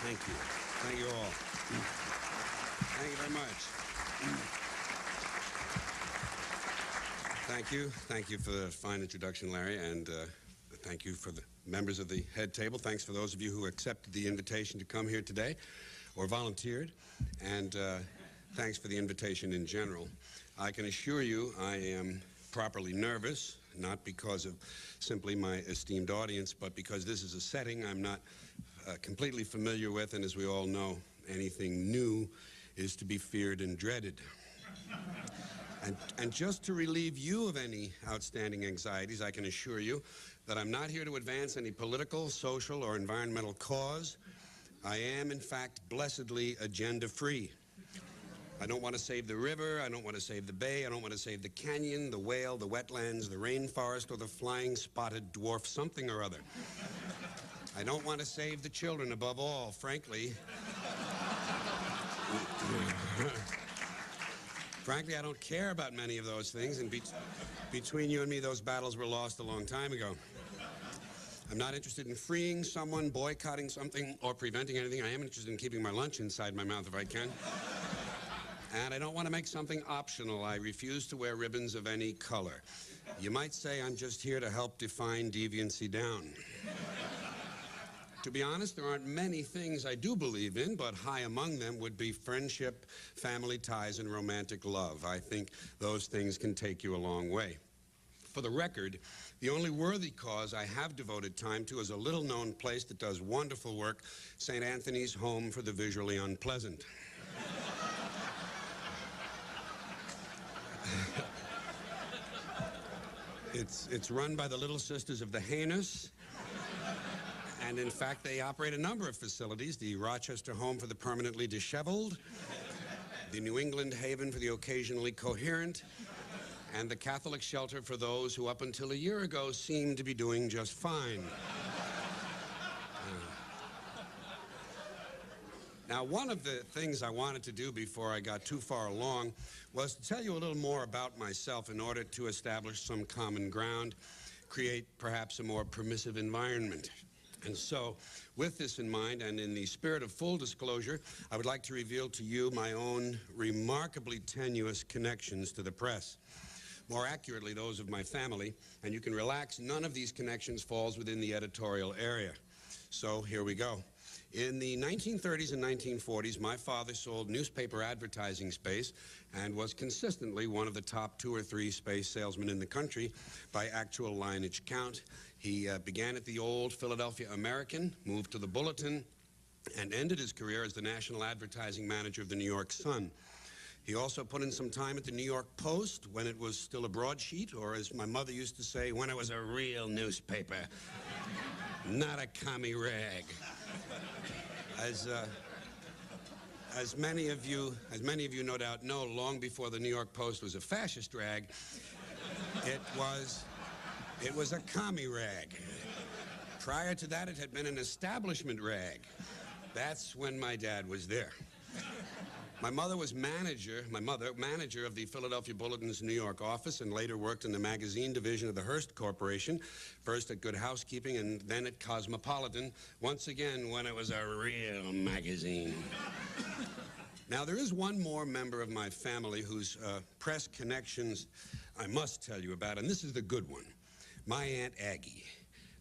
Thank you. Thank you all. Thank you very much. Thank you. Thank you for the fine introduction, Larry, and thank you for the members of the head table. Thanks for those of you who accepted the invitation to come here today or volunteered, and thanks for the invitation in general. I can assure you I am properly nervous, not because of simply my esteemed audience, but because this is a setting I'm not completely familiar with, and as we all know, anything new is to be feared and dreaded. And just to relieve you of any outstanding anxieties, I can assure you that I'm not here to advance any political, social, or environmental cause. I am, in fact, blessedly agenda-free. I don't want to save the river, I don't want to save the bay, I don't want to save the canyon, the whale, the wetlands, the rainforest, or the flying spotted dwarf something or other. I don't want to save the children above all, frankly. Frankly, I don't care about many of those things, and between you and me, those battles were lost a long time ago. I'm not interested in freeing someone, boycotting something, or preventing anything. I am interested in keeping my lunch inside my mouth if I can. And I don't want to make something optional. I refuse to wear ribbons of any color. You might say I'm just here to help define deviancy down. To be honest, there aren't many things I do believe in, but high among them would be friendship, family ties, and romantic love. I think those things can take you a long way. For the record, the only worthy cause I have devoted time to is a little-known place that does wonderful work, St. Anthony's Home for the Visually Unpleasant. It's run by the Little Sisters of the Heinous. And in fact, they operate a number of facilities: the Rochester Home for the Permanently Disheveled, the New England Haven for the Occasionally Coherent, and the Catholic Shelter for those who up until a year ago seemed to be doing just fine. Now, one of the things I wanted to do before I got too far along was to tell you a little more about myself in order to establish some common ground, create perhaps a more permissive environment. And so, with this in mind, and in the spirit of full disclosure, I would like to reveal to you my own remarkably tenuous connections to the press. More accurately, those of my family, and you can relax, none of these connections falls within the editorial area. So, here we go. In the 1930s and 1940s, my father sold newspaper advertising space and was consistently one of the top 2 or 3 space salesmen in the country by actual lineage count. He began at the old Philadelphia American, moved to the Bulletin, and ended his career as the national advertising manager of the New York Sun. He also put in some time at the New York Post when it was still a broadsheet, or as my mother used to say, when it was a real newspaper, not a commie rag. As many of you no doubt know, long before the New York Post was a fascist rag, it was a commie rag. Prior to that, it had been an establishment rag. That's when my dad was there. My mother was manager of the Philadelphia Bulletin's New York office, and later worked in the magazine division of the Hearst Corporation, first at Good Housekeeping and then at Cosmopolitan, once again when it was a real magazine. Now, there is one more member of my family whose press connections I must tell you about, and this is the good one. My Aunt Aggie.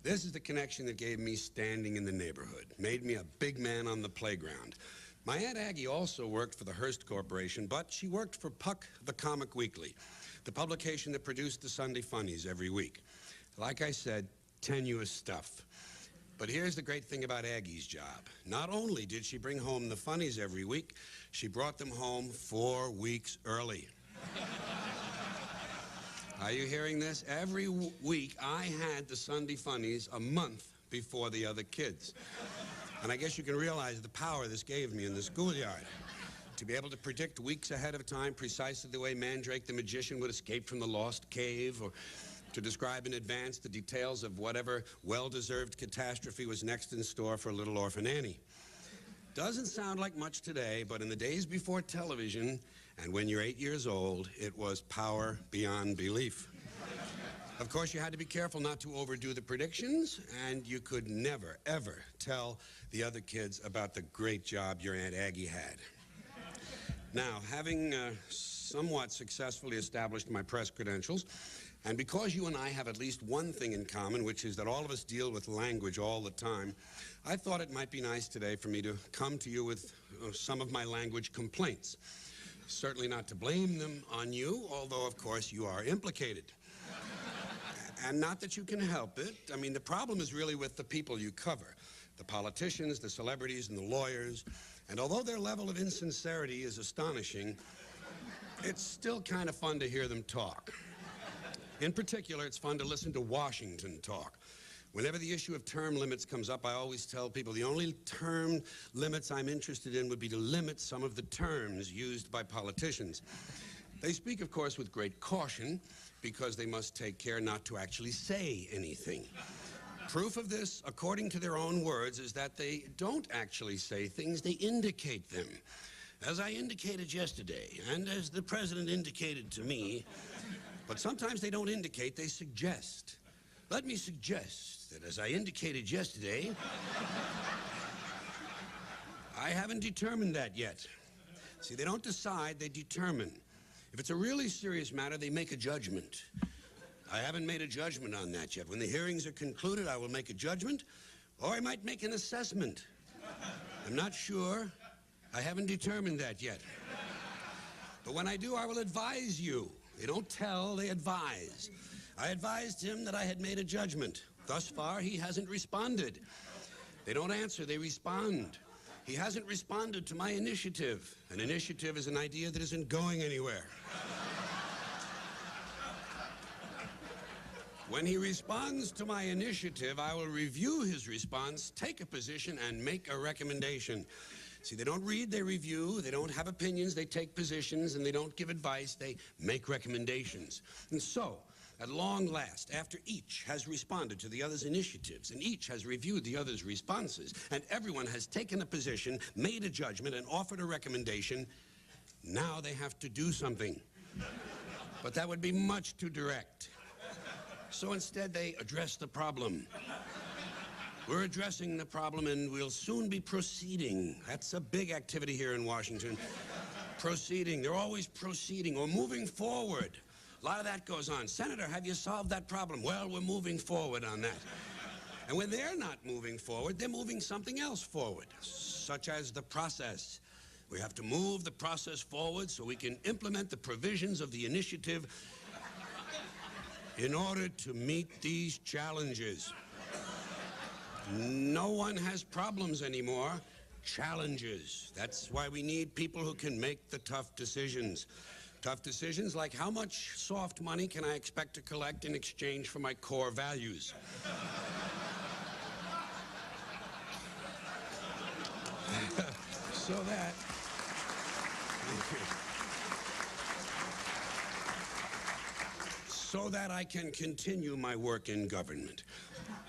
This is the connection that gave me standing in the neighborhood, made me a big man on the playground. My Aunt Aggie also worked for the Hearst Corporation, but she worked for Puck the Comic Weekly, the publication that produced the Sunday Funnies every week. Like I said, tenuous stuff. But here's the great thing about Aggie's job. Not only did she bring home the funnies every week, she brought them home 4 weeks early. Are you hearing this? Every week, I had the Sunday Funnies a month before the other kids. And I guess you can realize the power this gave me in the schoolyard. To be able to predict weeks ahead of time precisely the way Mandrake the magician would escape from the lost cave, or to describe in advance the details of whatever well-deserved catastrophe was next in store for little orphan Annie. Doesn't sound like much today, but in the days before television, and when you're 8 years old, it was power beyond belief. Of course, you had to be careful not to overdo the predictions, and you could never, ever tell the other kids about the great job your Aunt Aggie had. Now, having somewhat successfully established my press credentials, and because you and I have at least one thing in common, which is that all of us deal with language all the time, I thought it might be nice today for me to come to you with some of my language complaints. Certainly not to blame them on you, although, of course, you are implicated. And not that you can help it. I mean, the problem is really with the people you cover, the politicians, the celebrities, and the lawyers. And although their level of insincerity is astonishing, it's still kind of fun to hear them talk. In particular, it's fun to listen to Washington talk. Whenever the issue of term limits comes up, I always tell people the only term limits I'm interested in would be to limit some of the terms used by politicians. They speak, of course, with great caution because they must take care not to actually say anything. Proof of this, according to their own words, is that they don't actually say things, they indicate them. As I indicated yesterday, and as the president indicated to me, but sometimes they don't indicate, they suggest. Let me suggest that as I indicated yesterday, I haven't determined that yet. See, they don't decide, they determine. If it's a really serious matter, they make a judgment. I haven't made a judgment on that yet. When the hearings are concluded, I will make a judgment, or I might make an assessment. I'm not sure. I haven't determined that yet. But when I do, I will advise you. They don't tell, they advise. I advised him that I had made a judgment. Thus far, he hasn't responded. They don't answer, they respond. He hasn't responded to my initiative. An initiative is an idea that isn't going anywhere. When he responds to my initiative, I will review his response, take a position, and make a recommendation. See, they don't read, they review. They don't have opinions, they take positions, and they don't give advice, they make recommendations. And so, at long last, after each has responded to the other's initiatives, and each has reviewed the other's responses, and everyone has taken a position, made a judgment, and offered a recommendation, now they have to do something. But that would be much too direct. So instead, they address the problem. We're addressing the problem, and we'll soon be proceeding. That's a big activity here in Washington. Proceeding. They're always proceeding or moving forward. A lot of that goes on. Senator, have you solved that problem? Well, we're moving forward on that. And when they're not moving forward, they're moving something else forward, such as the process. We have to move the process forward so we can implement the provisions of the initiative in order to meet these challenges. No one has problems anymore, challenges. That's why we need people who can make the tough decisions. Tough decisions like how much soft money can I expect to collect in exchange for my core values? So that I can continue my work in government.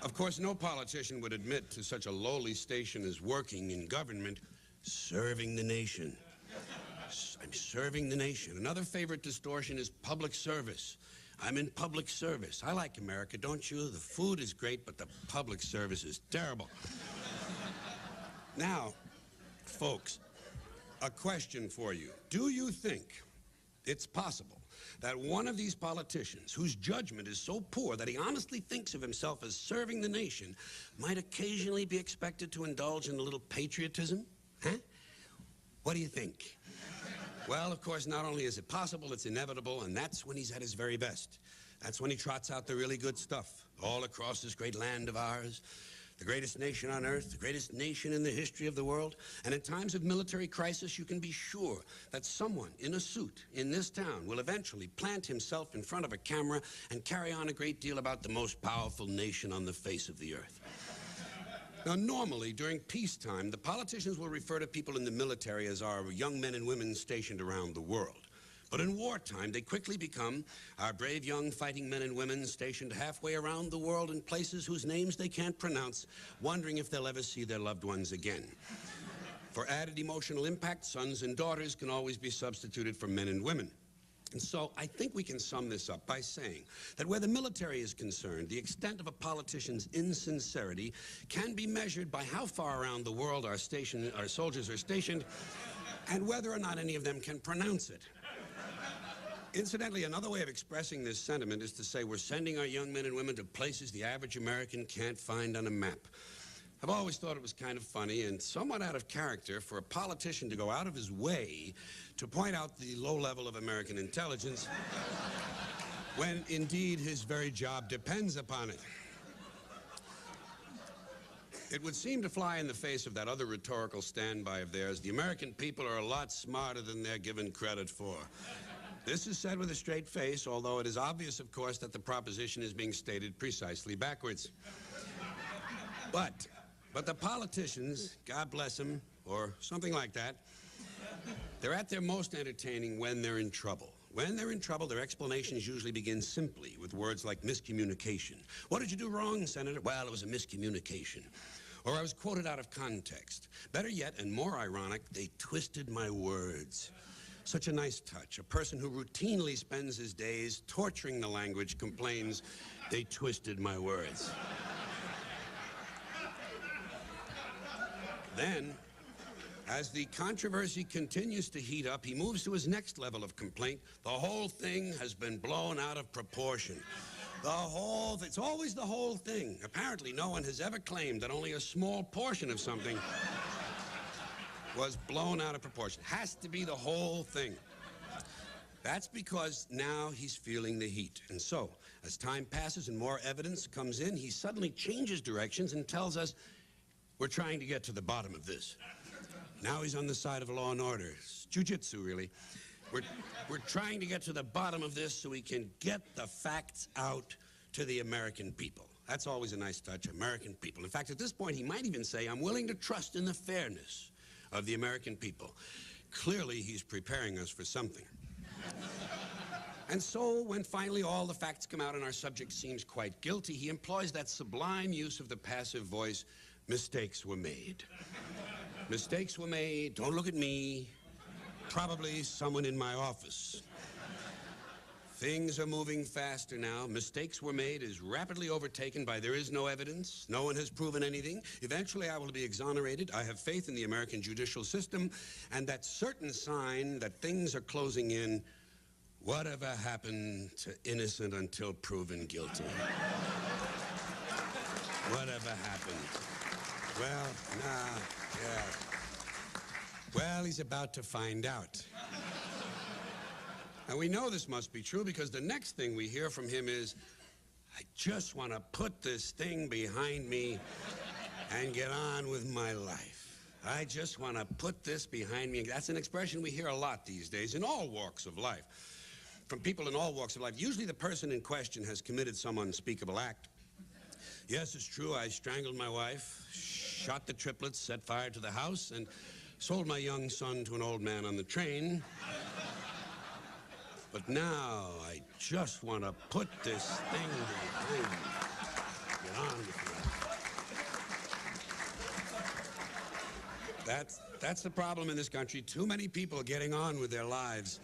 Of course, no politician would admit to such a lowly station as working in government, serving the nation. I'm serving the nation. Another favorite distortion is public service. I'm in public service. I like America, don't you? The food is great, but the public service is terrible. Now, folks, a question for you. Do you think it's possible that one of these politicians, whose judgment is so poor that he honestly thinks of himself as serving the nation, might occasionally be expected to indulge in a little patriotism? Huh? What do you think? Well, of course, not only is it possible, it's inevitable, and that's when he's at his very best. That's when he trots out the really good stuff all across this great land of ours. The greatest nation on earth, the greatest nation in the history of the world. And in times of military crisis, you can be sure that someone in a suit in this town will eventually plant himself in front of a camera and carry on a great deal about the most powerful nation on the face of the earth. Now, normally, during peacetime, the politicians will refer to people in the military as our young men and women stationed around the world. But in wartime, they quickly become our brave young fighting men and women stationed halfway around the world in places whose names they can't pronounce, wondering if they'll ever see their loved ones again. For added emotional impact, sons and daughters can always be substituted for men and women. And so I think we can sum this up by saying that where the military is concerned, the extent of a politician's insincerity can be measured by how far around the world our soldiers are stationed and whether or not any of them can pronounce it. Incidentally, another way of expressing this sentiment is to say we're sending our young men and women to places the average American can't find on a map. I've always thought it was kind of funny and somewhat out of character for a politician to go out of his way to point out the low level of American intelligence when, indeed, his very job depends upon it. It would seem to fly in the face of that other rhetorical standby of theirs. The American people are a lot smarter than they're given credit for. This is said with a straight face, although it is obvious, of course, that the proposition is being stated precisely backwards. But the politicians, God bless them, or something like that, they're at their most entertaining when they're in trouble. When they're in trouble, their explanations usually begin simply with words like miscommunication. What did you do wrong, Senator? Well, it was a miscommunication. Or I was quoted out of context. Better yet, and more ironic, they twisted my words. Such a nice touch. A person who routinely spends his days torturing the language complains, they twisted my words. Then, as the controversy continues to heat up, he moves to his next level of complaint. The whole thing has been blown out of proportion. It's always the whole thing. Apparently, no one has ever claimed that only a small portion of something was blown out of proportion. Has to be the whole thing. That's because now he's feeling the heat. And so, as time passes and more evidence comes in, he suddenly changes directions and tells us, we're trying to get to the bottom of this. Now he's on the side of law and order. It's jiu-jitsu, really. We're trying to get to the bottom of this so we can get the facts out to the American people. That's always a nice touch, American people. In fact, at this point, he might even say, I'm willing to trust in the fairness of the American people. Clearly, he's preparing us for something. And so, when finally all the facts come out and our subject seems quite guilty, he employs that sublime use of the passive voice, mistakes were made. Mistakes were made, don't look at me, probably someone in my office. Things are moving faster now. Mistakes were made is rapidly overtaken by there is no evidence. No one has proven anything. Eventually, I will be exonerated. I have faith in the American judicial system, and that certain sign that things are closing in. Whatever happened to innocent until proven guilty? Whatever happened? Well, yeah. Well, he's about to find out. And we know this must be true because the next thing we hear from him is, I just want to put this thing behind me and get on with my life. I just want to put this behind me. That's an expression we hear a lot these days in all walks of life. From people in all walks of life. Usually the person in question has committed some unspeakable act. Yes, it's true, I strangled my wife, shot the triplets, set fire to the house, and sold my young son to an old man on the train. But now, I just want to put this thing behind me. Get on with it. That's the problem in this country. Too many people getting on with their lives.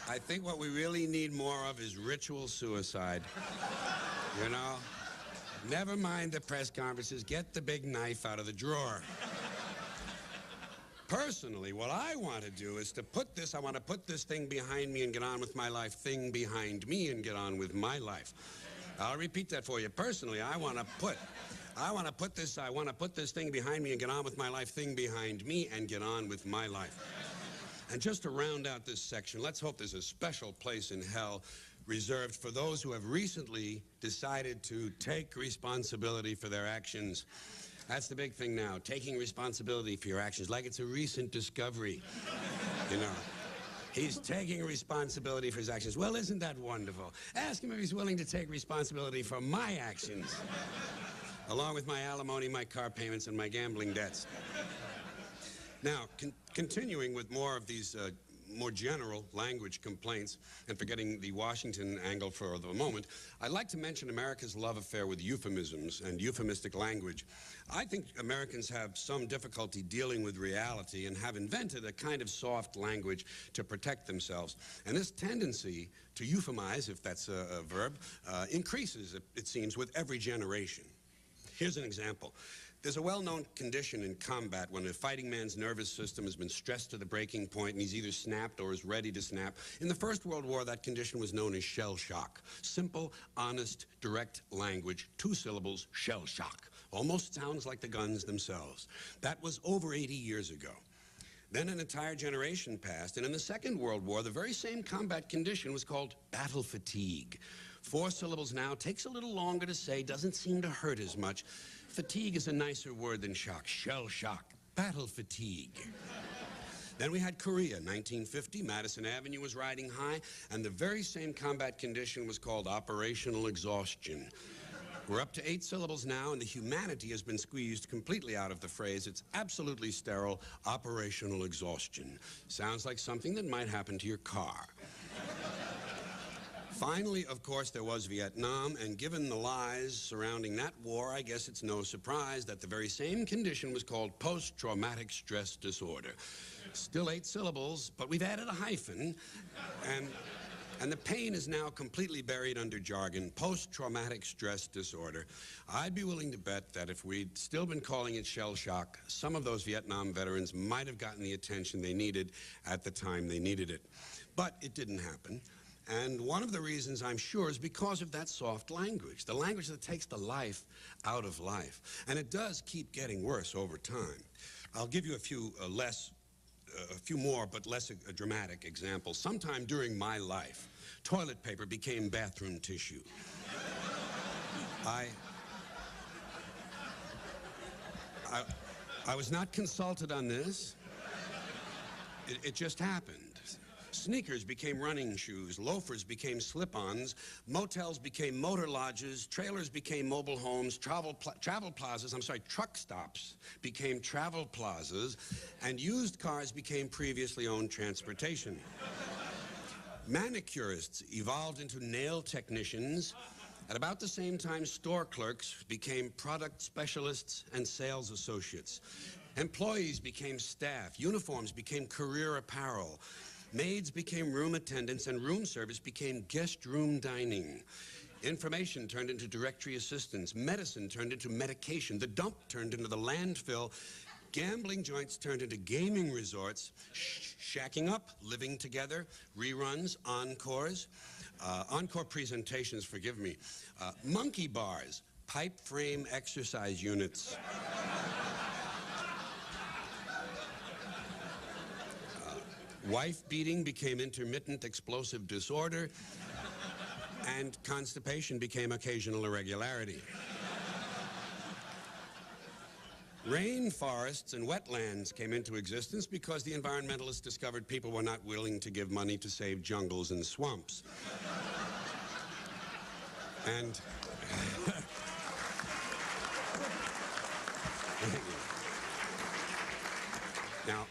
I think what we really need more of is ritual suicide. You know? Never mind the press conferences. Get the big knife out of the drawer. Personally, what I want to do is I want to put this thing behind me and get on with my life, thing behind me and get on with my life. I'll repeat that for you. Personally, I want to put this thing behind me and get on with my life, thing behind me and get on with my life. And just to round out this section, let's hope there's a special place in hell reserved for those who have recently decided to take responsibility for their actions. That's the big thing now, taking responsibility for your actions, like it's a recent discovery. You know, he's taking responsibility for his actions. Well, isn't that wonderful? Ask him if he's willing to take responsibility for my actions, along with my alimony, my car payments, and my gambling debts. Now, continuing with more of these more general language complaints, and forgetting the Washington angle for the moment, I'd like to mention America's love affair with euphemisms and euphemistic language. I think Americans have some difficulty dealing with reality and have invented a kind of soft language to protect themselves. And this tendency to euphemize, if that's a verb, increases, it seems, with every generation. Here's an example. There's a well-known condition in combat when a fighting man's nervous system has been stressed to the breaking point and he's either snapped or is ready to snap. In the First World War, that condition was known as shell shock. Simple, honest, direct language, 2 syllables, shell shock. Almost sounds like the guns themselves. That was over 80 years ago. Then an entire generation passed, and in the Second World War, the very same combat condition was called battle fatigue. 4 syllables now, takes a little longer to say, doesn't seem to hurt as much. Fatigue is a nicer word than shock. Shell shock. Battle fatigue. Then we had Korea, 1950. Madison Avenue was riding high, and the very same combat condition was called operational exhaustion. We're up to 8 syllables now, and the humanity has been squeezed completely out of the phrase. It's absolutely sterile. Operational exhaustion. Sounds like something that might happen to your car. Finally, of course, there was Vietnam, and given the lies surrounding that war, I guess it's no surprise that the very same condition was called post-traumatic stress disorder. Still 8 syllables, but we've added a hyphen, and the pain is now completely buried under jargon, post-traumatic stress disorder. I'd be willing to bet that if we'd still been calling it shell shock, some of those Vietnam veterans might have gotten the attention they needed at the time they needed it. But it didn't happen. And one of the reasons, I'm sure, is because of that soft language, the language that takes the life out of life. And it does keep getting worse over time. I'll give you a few more, but less dramatic examples. Sometime during my life, toilet paper became bathroom tissue. I was not consulted on this. It just happened. Sneakers became running shoes, loafers became slip-ons, motels became motor lodges, trailers became mobile homes, truck stops became travel plazas, and used cars became previously owned transportation. Manicurists evolved into nail technicians. At about the same time, store clerks became product specialists and sales associates. Employees became staff, uniforms became career apparel. Maids became room attendants, and room service became guest room dining. Information turned into directory assistance. Medicine turned into medication. The dump turned into the landfill. Gambling joints turned into gaming resorts. Shacking up, living together, reruns, encores. Encore presentations, forgive me. Monkey bars, pipe frame exercise units. Wife beating became intermittent explosive disorder, and constipation became occasional irregularity. Rainforests and wetlands came into existence because the environmentalists discovered people were not willing to give money to save jungles and swamps. And now,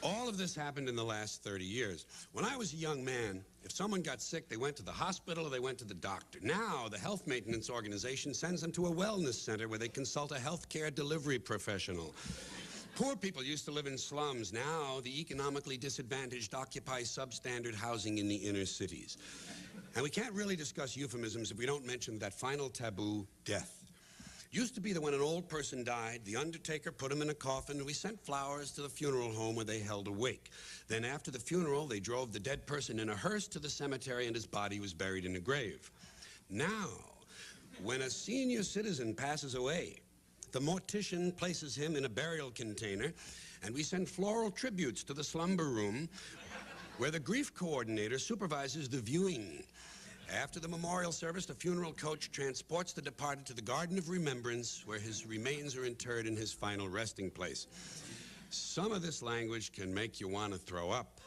all of this happened in the last 30 years. When I was a young man, if someone got sick, they went to the hospital or they went to the doctor. Now, the Health Maintenance Organization sends them to a wellness center where they consult a health care delivery professional. Poor people used to live in slums. Now, the economically disadvantaged occupy substandard housing in the inner cities. And we can't really discuss euphemisms if we don't mention that final taboo, death. Used to be that when an old person died, the undertaker put him in a coffin and we sent flowers to the funeral home where they held a wake. Then after the funeral, they drove the dead person in a hearse to the cemetery and his body was buried in a grave. Now, when a senior citizen passes away, the mortician places him in a burial container and we send floral tributes to the slumber room where the grief coordinator supervises the viewing. After the memorial service, the funeral coach transports the departed to the Garden of Remembrance, where his remains are interred in his final resting place. Some of this language can make you want to throw up.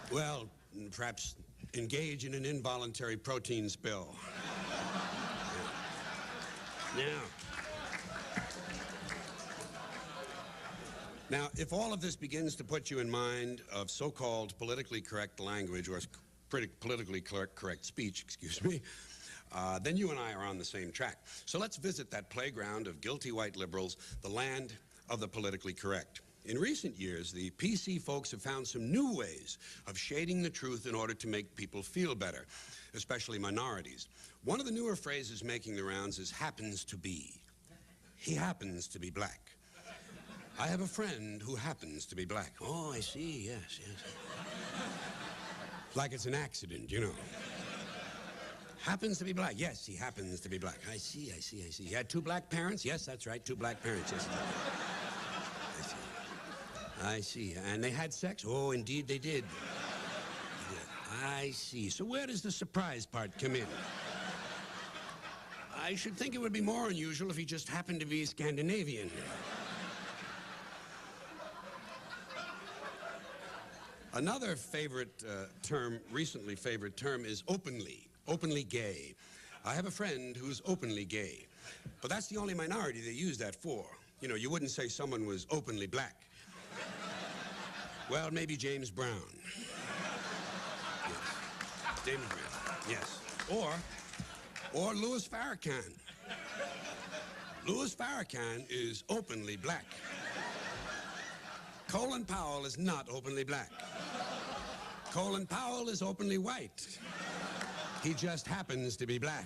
Well, perhaps engage in an involuntary protein spill. Now, if all of this begins to put you in mind of so-called politically correct language or politically correct speech, excuse me, then you and I are on the same track. So let's visit that playground of guilty white liberals, the land of the politically correct. In recent years, the PC folks have found some new ways of shading the truth in order to make people feel better, especially minorities. One of the newer phrases making the rounds is happens to be. He happens to be black. I have a friend who happens to be black. Oh, I see, yes, yes. Like it's an accident, you know. Happens to be black. Yes, he happens to be black. I see, I see, I see. He had 2 black parents? Yes, that's right, 2 black parents. Yes, I see. And they had sex? Oh, indeed they did. I see. So where does the surprise part come in? I should think it would be more unusual if he just happened to be Scandinavian. Another favorite term, recently favorite term, is openly gay. I have a friend who's openly gay. But that's the only minority they use that for. You know, you wouldn't say someone was openly black. Well, maybe James Brown. Yes. James Brown, yes. Or Louis Farrakhan. Louis Farrakhan is openly black. Colin Powell is not openly black. Colin Powell is openly white. He just happens to be black.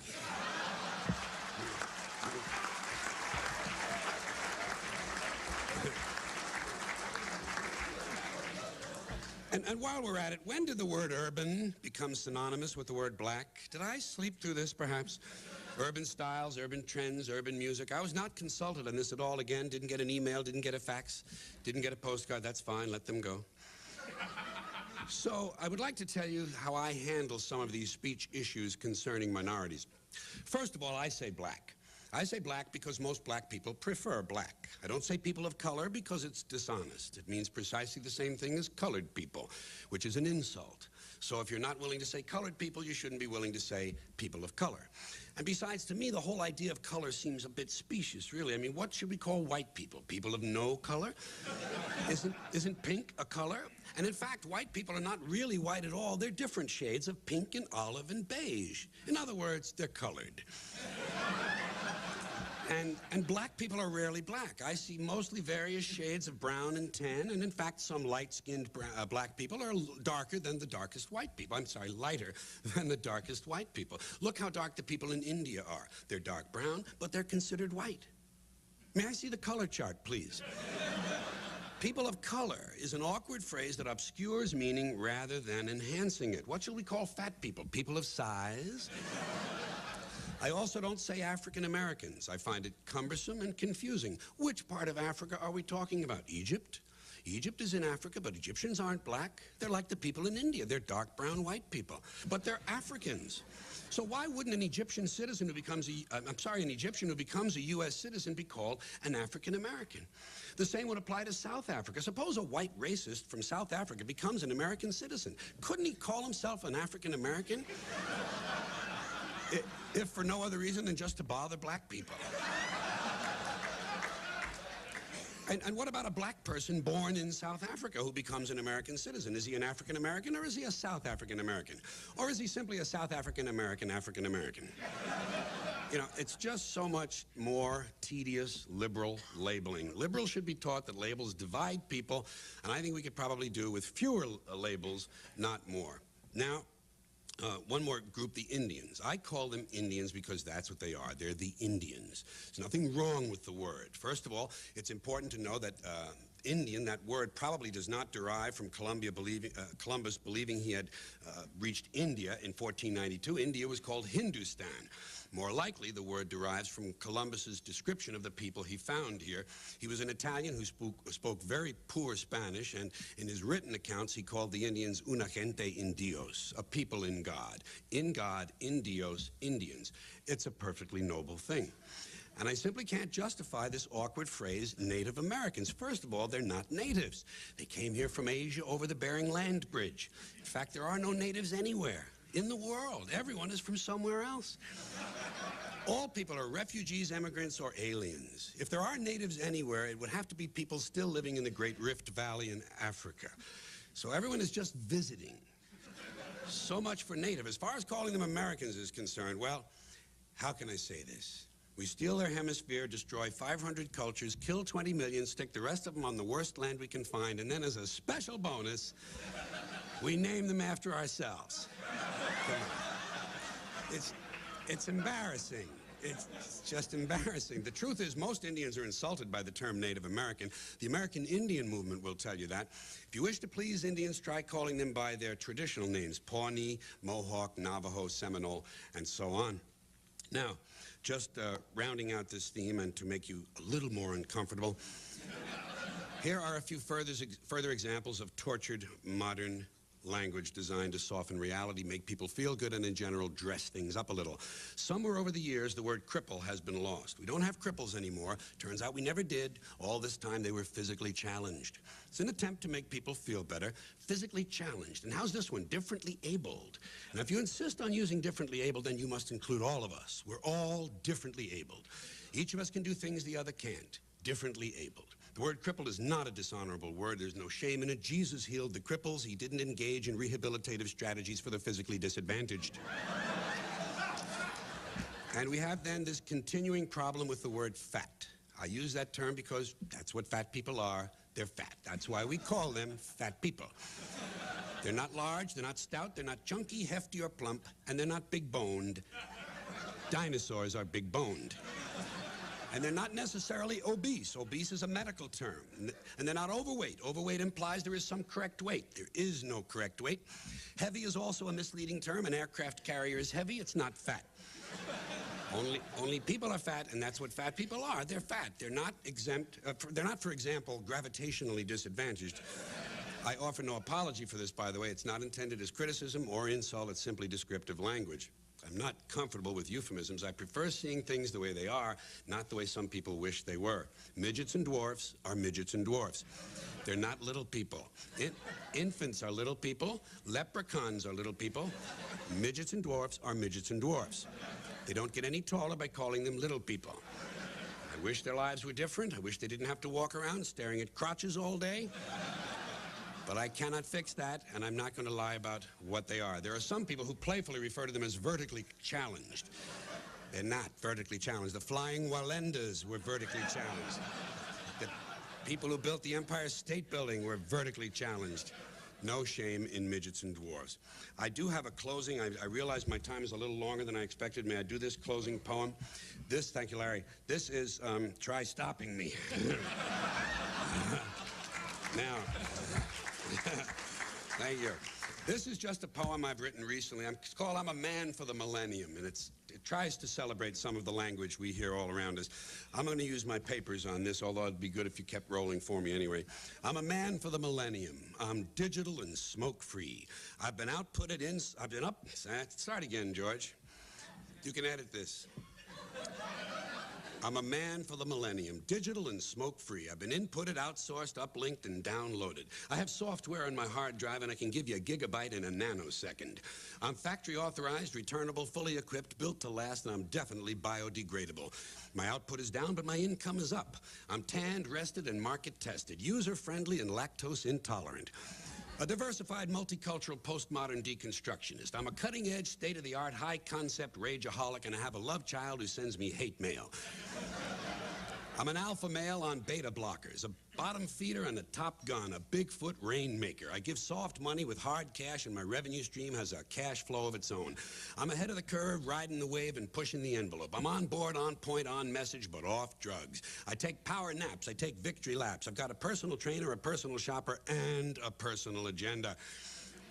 And while we're at it, when did the word urban become synonymous with the word black? Did I sleep through this, perhaps? Urban styles, urban trends, urban music. I was not consulted on this at all. Again, didn't get an email, didn't get a fax, didn't get a postcard. That's fine, let them go. So I would like to tell you how I handle some of these speech issues concerning minorities. First of all, I say black. I say black because most black people prefer black. I don't say people of color because it's dishonest. It means precisely the same thing as colored people, which is an insult. So if you're not willing to say colored people, you shouldn't be willing to say people of color. And besides, to me, the whole idea of color seems a bit specious, really. I mean, what should we call white people? People of no color? Isn't pink a color? And in fact, white people are not really white at all. They're different shades of pink and olive and beige. In other words, they're colored. And black people are rarely black. I see mostly various shades of brown and tan, and in fact, some light-skinned black people are darker than the darkest white people. I'm sorry, lighter than the darkest white people. Look how dark the people in India are. They're dark brown, but they're considered white. May I see the color chart, please? People of color is an awkward phrase that obscures meaning rather than enhancing it. What shall we call fat people? People of size? I also don't say African Americans. I find it cumbersome and confusing. Which part of Africa are we talking about? Egypt? Egypt is in Africa, but Egyptians aren't black. They're like the people in India. They're dark brown white people. But they're Africans. So why wouldn't an Egyptian citizen who becomes an Egyptian who becomes a U.S. citizen be called an African American? The same would apply to South Africa. Suppose a white racist from South Africa becomes an American citizen. Couldn't he call himself an African American? If for no other reason than just to bother black people. And what about a black person born in South Africa who becomes an American citizen? Is he an African American or is he a South African American? Or is he simply a South African American African American? You know, it's just so much more tedious liberal labeling. Liberals should be taught that labels divide people, and I think we could probably do with fewer labels, not more. Now, one more group, the Indians. I call them Indians because that's what they are. They're the Indians. There's nothing wrong with the word. First of all, it's important to know that Indian, that word probably does not derive from Columbus believing he had reached India in 1492. India was called Hindustan. More likely, the word derives from Columbus's description of the people he found here. He was an Italian who spoke very poor Spanish, and in his written accounts, he called the Indians una gente in Dios, a people in God. In God, in Dios, Indians. It's a perfectly noble thing. And I simply can't justify this awkward phrase, Native Americans. First of all, they're not natives. They came here from Asia over the Bering Land Bridge. In fact, there are no natives anywhere in the world. Everyone is from somewhere else. All people are refugees, immigrants, or aliens. If there are natives anywhere, it would have to be people still living in the Great Rift Valley in Africa. So everyone is just visiting. So much for native. As far as calling them Americans is concerned, well, how can I say this? We steal their hemisphere, destroy 500 cultures, kill 20 million, stick the rest of them on the worst land we can find, and then as a special bonus, we name them after ourselves. Come on. It's embarrassing. It's just embarrassing. The truth is, most Indians are insulted by the term Native American. The American Indian movement will tell you that. If you wish to please Indians, try calling them by their traditional names: Pawnee, Mohawk, Navajo, Seminole, and so on. Now, just rounding out this theme and to make you a little more uncomfortable, here are a few further examples of tortured modern language designed to soften reality, make people feel good, and in general dress things up a little. Somewhere over the years, the word cripple has been lost. We don't have cripples anymore. Turns out we never did. All this time they were physically challenged. It's an attempt to make people feel better, physically challenged. And how's this one? Differently abled. And if you insist on using differently abled, then you must include all of us. We're all differently abled. Each of us can do things the other can't. Differently abled. The word crippled is not a dishonorable word. There's no shame in it. Jesus healed the cripples. He didn't engage in rehabilitative strategies for the physically disadvantaged. And we have then this continuing problem with the word fat. I use that term because that's what fat people are. They're fat. That's why we call them fat people. They're not large, they're not stout, they're not chunky, hefty, or plump, and they're not big-boned. Dinosaurs are big-boned. And they're not necessarily obese. Obese is a medical term. And they're not overweight. Overweight implies there is some correct weight. There is no correct weight. Heavy is also a misleading term. An aircraft carrier is heavy. It's not fat. Only people are fat, and that's what fat people are. They're fat. They're not exempt. They're not, for example, gravitationally disadvantaged. I offer no apology for this, by the way. It's not intended as criticism or insult. It's simply descriptive language. I'm not comfortable with euphemisms. I prefer seeing things the way they are, not the way some people wish they were. Midgets and dwarfs are midgets and dwarfs. They're not little people. Infants are little people. Leprechauns are little people. Midgets and dwarfs are midgets and dwarfs. They don't get any taller by calling them little people. I wish their lives were different. I wish they didn't have to walk around staring at crotches all day. But I cannot fix that, and I'm not going to lie about what they are. There are some people who playfully refer to them as vertically challenged. They're not vertically challenged. The flying Wallendas were vertically challenged. The people who built the Empire State Building were vertically challenged. No shame in midgets and dwarves. I do have a closing. I realize my time is a little longer than I expected. May I do this closing poem? This, thank you, Larry. This is Try Stopping Me. Now, thank you. This is just a poem I've written recently. It's called I'm a Man for the Millennium, and it tries to celebrate some of the language we hear all around us. I'm going to use my papers on this, although it'd be good if you kept rolling for me anyway. I'm a man for the millennium. I'm digital and smoke-free. I've been outputted in... I've been up... Start again, George. You can edit this. I'm a man for the millennium, digital and smoke-free. I've been inputted, outsourced, uplinked, and downloaded. I have software on my hard drive, and I can give you a gigabyte in a nanosecond. I'm factory-authorized, returnable, fully equipped, built to last, and I'm definitely biodegradable. My output is down, but my income is up. I'm tanned, rested, and market-tested, user-friendly, and lactose-intolerant. A diversified, multicultural, postmodern deconstructionist. I'm a cutting-edge, state-of-the-art, high-concept rageaholic, and I have a love child who sends me hate mail. I'm an alpha male on beta blockers, a bottom feeder and a top gun, a Bigfoot rainmaker. I give soft money with hard cash, and my revenue stream has a cash flow of its own. I'm ahead of the curve, riding the wave and pushing the envelope. I'm on board, on point, on message, but off drugs. I take power naps. I take victory laps. I've got a personal trainer, a personal shopper, and a personal agenda.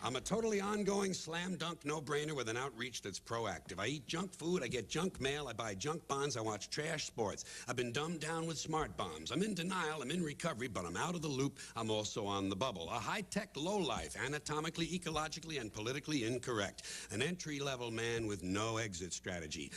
I'm a totally ongoing slam dunk no-brainer with an outreach that's proactive. I eat junk food, I get junk mail, I buy junk bonds, I watch trash sports. I've been dumbed down with smart bombs. I'm in denial, I'm in recovery, but I'm out of the loop. I'm also on the bubble. A high-tech lowlife, anatomically, ecologically, and politically incorrect. An entry-level man with no exit strategy.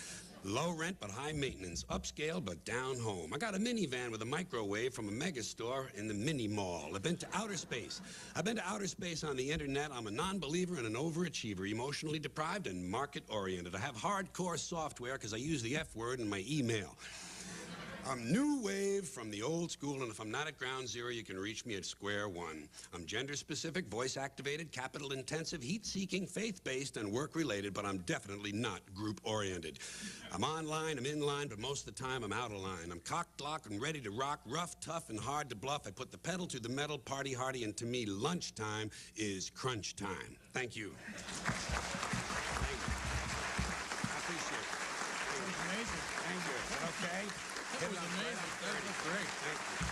Low rent but high maintenance, upscale but down home. I got a minivan with a microwave from a mega store in the mini mall. I've been to outer space. I've been to outer space on the internet. I'm a non-believer and an overachiever, emotionally deprived and market-oriented. I have hardcore software because I use the F word in my email. I'm new wave from the old school, and if I'm not at ground zero, you can reach me at square one. I'm gender-specific, voice-activated, capital-intensive, heat-seeking, faith-based, and work-related, but I'm definitely not group-oriented. I'm online, I'm in line, but most of the time I'm out of line. I'm cocked, locked, and ready to rock, rough, tough, and hard to bluff. I put the pedal to the metal, party hardy, and to me, lunchtime is crunch time. Thank you. Thank you. I appreciate it. That was amazing. Thank you. Okay? That was amazing. That was great. Thank you.